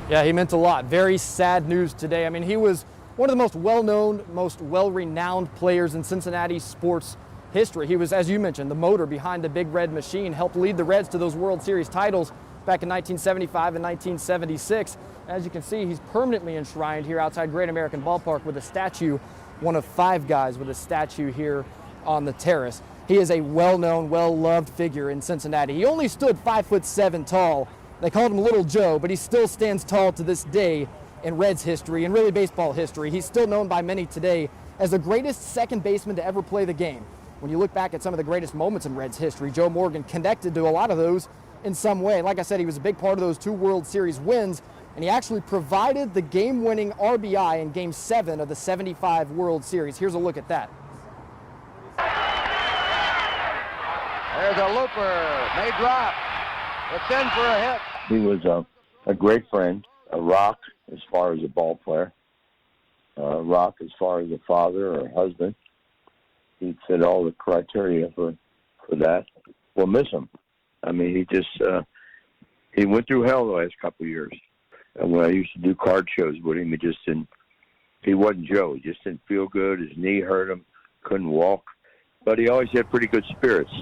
Yeah, he meant a lot. Very sad news today. I mean, he was one of the most well-known, most well-renowned players in Cincinnati sports history. He was, as you mentioned, the motor behind the Big Red Machine, helped lead the Reds to those World Series titles back in 1975 and 1976. As you can see, he's permanently enshrined here outside Great American Ballpark with a statue, one of 5 guys with a statue here on the terrace. He is a well-known, well-loved figure in Cincinnati. He only stood 5'7" tall. They called him Little Joe, but he still stands tall to this day in Reds history and really baseball history. He's still known by many today as the greatest second baseman to ever play the game. When you look back at some of the greatest moments in Reds history, Joe Morgan connected to a lot of those in some way. Like I said, he was a big part of those 2 World Series wins, and he actually provided the game-winning RBI in Game 7 of the '75 World Series. Here's a look at that. There's a looper, may drop. It's in for a hit. He was a great friend, a rock as far as a ball player, a rock as far as a father or a husband. He fit all the criteria for that. We'll miss him. I mean, he went through hell the last couple of years. And when I used to do card shows with him, he wasn't Joe. He just didn't feel good. His knee hurt him, couldn't walk. But he always had pretty good spirits.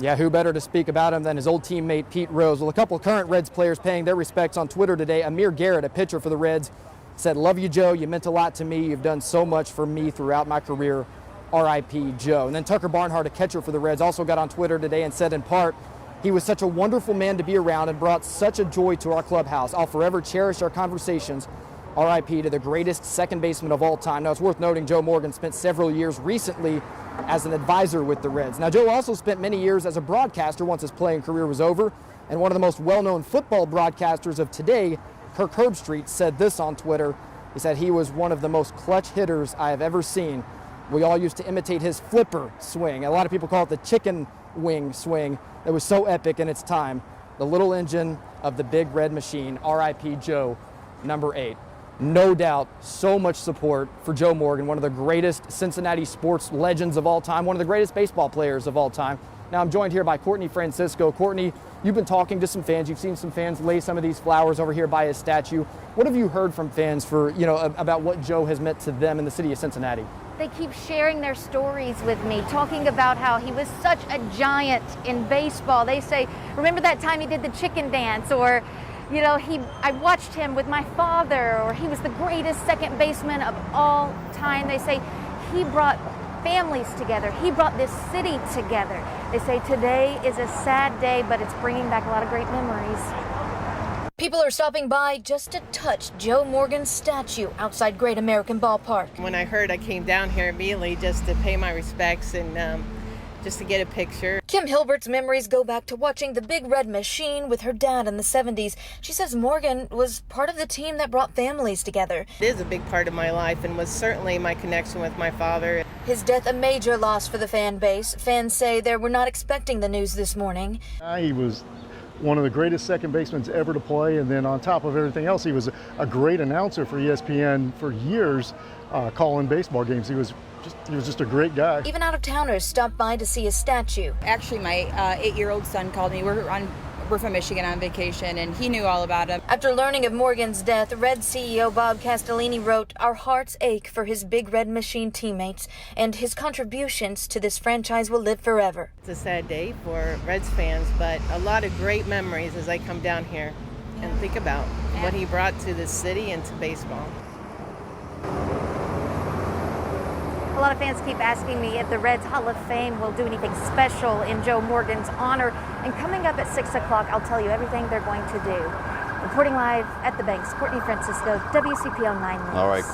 Yeah, who better to speak about him than his old teammate Pete Rose? Well, a couple of current Reds players paying their respects on Twitter today. Amir Garrett, a pitcher for the Reds, said, "Love you, Joe. You meant a lot to me. You've done so much for me throughout my career. R.I.P. Joe." And then Tucker Barnhart, a catcher for the Reds, also got on Twitter today and said in part, "He was such a wonderful man to be around and brought such a joy to our clubhouse. I'll forever cherish our conversations. R.I.P. to the greatest second baseman of all time." Now, it's worth noting Joe Morgan spent several years recently as an advisor with the Reds. Now, Joe also spent many years as a broadcaster once his playing career was over, and one of the most well-known football broadcasters of today, Kirk Herbstreit, said this on Twitter. He said, "He was one of the most clutch hitters I have ever seen. We all used to imitate his flipper swing." A lot of people call it the chicken wing swing. It was so epic in its time. The little engine of the Big Red Machine. R.I.P. Joe, number 8. No doubt, so much support for Joe Morgan, one of the greatest Cincinnati sports legends of all time, one of the greatest baseball players of all time. Now I'm joined here by Courtney Francisco. Courtney, you've been talking to some fans. You've seen some fans lay some of these flowers over here by his statue. What have you heard from fans about what Joe has meant to them in the city of Cincinnati? They keep sharing their stories with me, talking about how he was such a giant in baseball. They say, "Remember that time he did the chicken dance?" Or, I watched him with my father, or he was the greatest second baseman of all time. They say he brought families together. He brought this city together. They say today is a sad day, but it's bringing back a lot of great memories. People are stopping by just to touch Joe Morgan's statue outside Great American Ballpark. When I heard, I came down here immediately just to pay my respects and just to get a picture. Kim Hilbert's memories go back to watching the Big Red Machine with her dad in the 70s. She says Morgan was part of the team that brought families together. It is a big part of my life and was certainly my connection with my father. His death a major loss for the fan base. Fans say they were not expecting the news this morning. He was one of the greatest second basemen ever to play, and then on top of everything else, he was a great announcer for ESPN for years, calling baseball games. He was just a great guy. Even out-of-towners stopped by to see his statue. Actually, my 8-year-old son called me. We're from Michigan on vacation, and he knew all about him. After learning of Morgan's death, Red CEO Bob Castellini wrote, "Our hearts ache for his Big Red Machine teammates, and his contributions to this franchise will live forever." It's a sad day for Reds fans, but a lot of great memories as I come down here and think about what he brought to this city and to baseball. A lot of fans keep asking me if the Reds Hall of Fame will do anything special in Joe Morgan's honor. And coming up at 6 o'clock, I'll tell you everything they're going to do. Reporting live at the Banks, Courtney Francisco, WCPO 9 News. All right.